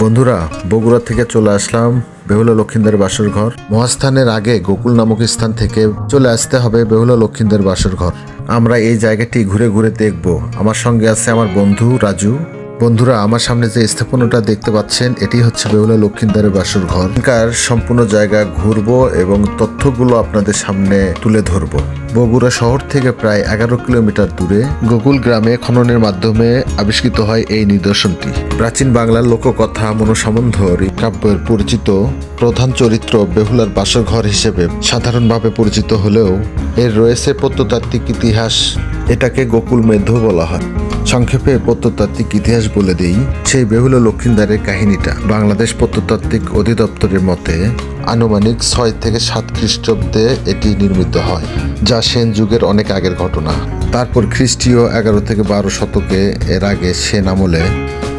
বন্ধুরা, বগুড়া থেকে চলে আসলাম বেহুলা লক্ষিন্দের বাসর ঘর। মহাস্থানের আগে গোকুল নামক স্থান থেকে চলে আসতে হবে বেহুলা লক্ষিন্দের বাসর ঘর। আমরা এই জায়গাটি ঘুরে ঘুরে দেখব। আমার সঙ্গে আছে আমার বন্ধু রাজু। বন্ধুরা, আমার সামনে যে স্থাপনাটা দেখতে পাচ্ছেন এটি হচ্ছে বেহুলা লক্ষিন্দারের বাসর ঘর। এখানকার সম্পূর্ণ জায়গা ঘুরবো এবং তথ্যগুলো আপনাদের সামনে তুলে ধরবো। বগুড়া শহর থেকে প্রায় 11 কিলোমিটার দূরে গোকুল গ্রামে খননের মাধ্যমে আবিষ্কৃত হয় এই নিদর্শনটি। প্রাচীন বাংলার লোককথা মনসম্বন্ধ কাব্যের পরিচিত প্রধান চরিত্র বেহুলার বাসর ঘর হিসেবে সাধারণভাবে পরিচিত হলেও এর রয়েছে প্রত্নতাত্ত্বিক ইতিহাস। এটাকে গোকুল মেধ্য বলা হয়। সংক্ষেপে প্রত্নতাত্ত্বিক ইতিহাস বলে দেই। সেই বেহুলা লক্ষিন্দারের কাহিনীটা বাংলাদেশ প্রত্নতাত্ত্বিক অধিদপ্তরের মতে আনুমানিক 6 থেকে 7 খ্রিস্টাব্দে এটি নির্মিত হয়, যা সেন যুগের অনেক আগের ঘটনা। তারপর খ্রিস্টীয় 11 থেকে 12 শতকে এর আগে সেন আমলে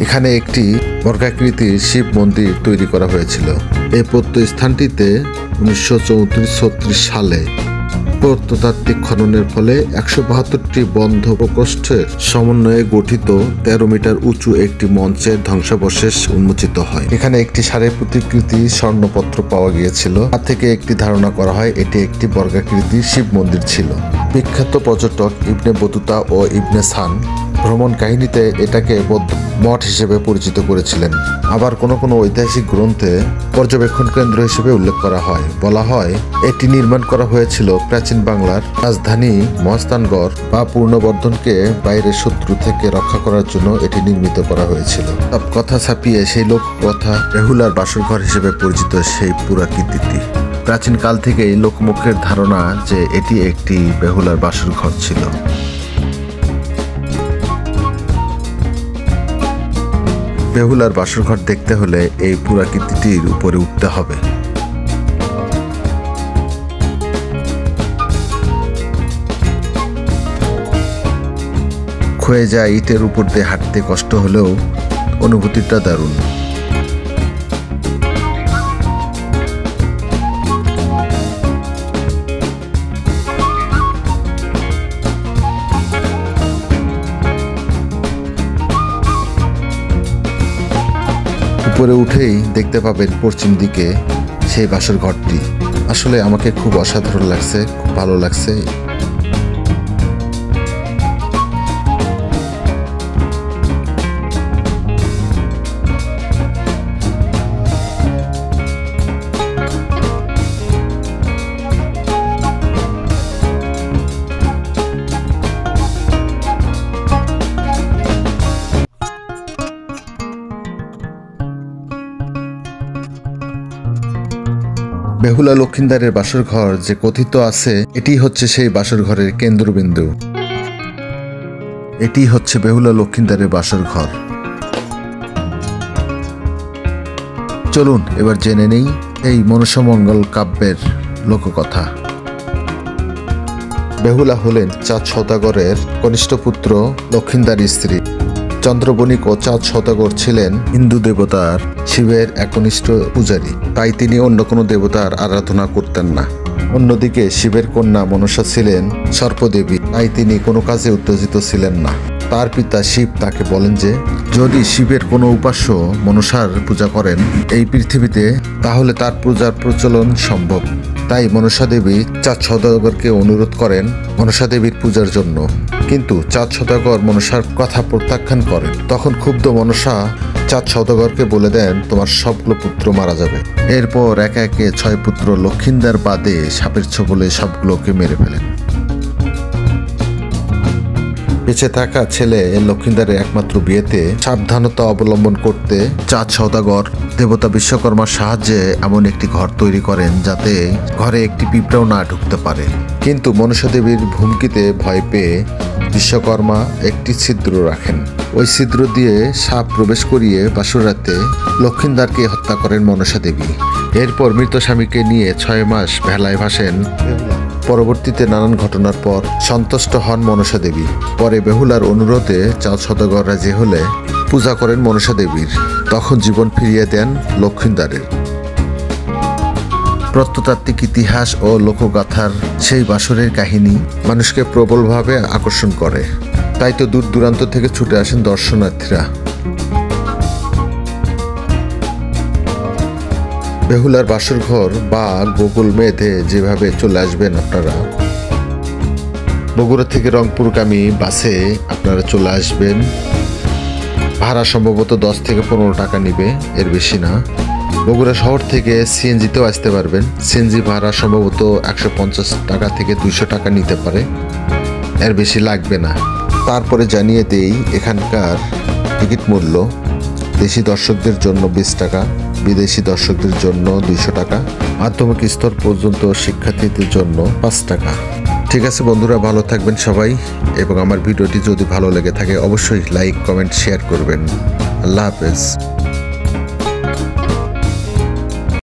এখানে একটি বর্গাকৃতির শিব মন্দির তৈরি করা হয়েছিল। এই প্রত্নস্থানটিতে 1934-36 সালে প্রত্নতাত্ত্বিক খননের ফলে 172টি বন্ধ প্রকোষ্ঠের সমন্বয়ে গঠিত 13 মিটার উঁচু একটি মঞ্চের ধ্বংসাবশেষ উন্মোচিত হয়। এখানে একটি ষাঁড়ের প্রতিকৃতি স্বর্ণপত্র পাওয়া গিয়েছিল। তা থেকে একটি ধারণা করা হয় এটি একটি বর্গাকৃতির শিব মন্দির ছিল। বিখ্যাত পর্যটক ইবনে বতুতা ও ইবনে সান ভ্রমণ কাহিনীতে এটাকে বৌদ্ধ মঠ হিসেবে পরিচিত করেছিলেন। আবার কোনো কোনো ঐতিহাসিক গ্রন্থে পর্যবেক্ষণ কেন্দ্র হিসেবে উল্লেখ করা হয়। বলা হয় এটি নির্মাণ করা হয়েছিল প্রাচীন বাংলার রাজধানী মহাস্থানগড় বা পূর্ণবর্ধনকে বাইরের শত্রু থেকে রক্ষা করার জন্য এটি নির্মিত করা হয়েছিল। সব কথা ছাপিয়ে সেই লোককথা বেহুলার বাসর ঘর হিসেবে পরিচিত সেই পুরাকীর্তিটি। প্রাচীন কাল থেকেই লোকমুখের ধারণা যে এটি একটি বেহুলার বাসর ঘর ছিল। বেহুলার বাসর ঘর দেখতে হলে এই পুরাকীর্তিটির উপরে উঠতে হবে। ক্ষয়ে যায় ইটের উপর দিয়ে হাঁটতে কষ্ট হলেও অনুভূতিটা দারুণ। উপরে উঠেই দেখতে পাবেন পশ্চিম দিকে সেই বাসর ঘরটি। আসলে আমাকে খুব অসাধারণ লাগছে, খুব ভালো লাগছে। বেহুলা লক্ষিন্দারের বাসর ঘর যে কথিত আছে এটি হচ্ছে সেই বাসর ঘরের কেন্দ্রবিন্দু। এটি হচ্ছে বেহুলা লক্ষিন্দারের বাসর ঘর। চলুন এবার জেনে নেই এই মনসামঙ্গল কাব্যের লোককথা। বেহুলা হলেন চাঁদ সওদাগরের কনিষ্ঠ পুত্র লক্ষিন্দার স্ত্রী। চন্দ্রবণিক ও চাঁদ সওদাগর ছিলেন হিন্দু দেবতার শিবের একনিষ্ঠ পূজারী, তাই তিনি অন্য কোনো দেবতার আরাধনা করতেন না। অন্যদিকে শিবের কন্যা মনসা ছিলেন সর্পদেবী, তাই তিনি কোনো কাজে উত্তেজিত ছিলেন না। তার পিতা শিব তাকে বলেন যে যদি শিবের কোনো উপাস্য মনসার পূজা করেন এই পৃথিবীতে তাহলে তার পূজার প্রচলন সম্ভব। তাই মনসা দেবী চাঁদ সওদাগরকে অনুরোধ করেন মনসা দেবীর পূজার জন্য, কিন্তু চাঁদ সওদাগর মনসার কথা প্রত্যাখ্যান করেন। তখন ক্ষুব্ধ মনসা চাঁদ সওদাগরকে বলে দেন তোমার সবগুলো পুত্র মারা যাবে। এরপর একে একে 6 পুত্র লক্ষিন্দার বাদে সাপের ছোবলে সবগুলোকে মেরে ফেলেন। বেঁচে থাকা ছেলে লক্ষিন্দারের একমাত্র বিয়েতে সাবধানতা অবলম্বন করতে চাঁদ সওদাগর দেবতা বিশ্বকর্মার সাহায্যে এমন একটি ঘর তৈরি করেন যাতে ঘরে একটি পিঁপড়াও না ঢুকতে পারে। কিন্তু মনসা দেবীর ভূমিতে ভয় পেয়ে বিশ্বকর্মা একটি ছিদ্র রাখেন। ওই ছিদ্র দিয়ে সাপ প্রবেশ করিয়ে বাসুরাতে লক্ষিন্দারকে হত্যা করেন মনসা দেবী। এরপর মৃত স্বামীকে নিয়ে 6 মাস ভেলায় ভাসেন। পরবর্তীতে নানান ঘটনার পর সন্তুষ্ট হন মনসা দেবী। পরে বেহুলার অনুরোধে চাঁদ সওদাগর রাজি হলে পূজা করেন মনসা দেবীর। তখন জীবন ফিরিয়ে দেন লক্ষিন্দারের। প্রত্নতাত্ত্বিক ইতিহাস ও লোকগাথার সেই বাসরের কাহিনী মানুষকে প্রবলভাবে আকর্ষণ করে। তাই তো দূর দূরান্ত থেকে ছুটে আসেন দর্শনার্থীরা। বেহুলার বাসর ঘর বা গুগল ম্যাপে যেভাবে চলে আসবেন আপনারা, বগুড়া থেকে রংপুরগামী বাসে আপনারা চলে আসবেন। ভাড়া সম্ভবত 10 থেকে 15 টাকা নিবে, এর বেশি না। বগুড়া শহর থেকে সিএনজিতেও আসতে পারবেন। সিএনজি ভাড়া সম্ভবত 150 টাকা থেকে 200 টাকা নিতে পারে, এর বেশি লাগবে না। তারপরে জানিয়ে দেই এখানকার টিকিট মূল্য। দেশি দর্শকদের জন্য 20 টাকা, বিদেশি দর্শকদের জন্য 200 টাকা, মাধ্যমিক স্তর পর্যন্ত শিক্ষার্থীদের জন্য 5 টাকা। ঠিক আছে বন্ধুরা, ভালো থাকবেন সবাই, এবং আমার ভিডিওটি যদি ভালো লেগে থাকে অবশ্যই লাইক, কমেন্ট, শেয়ার করবেন। আল্লাহ হাফেজ।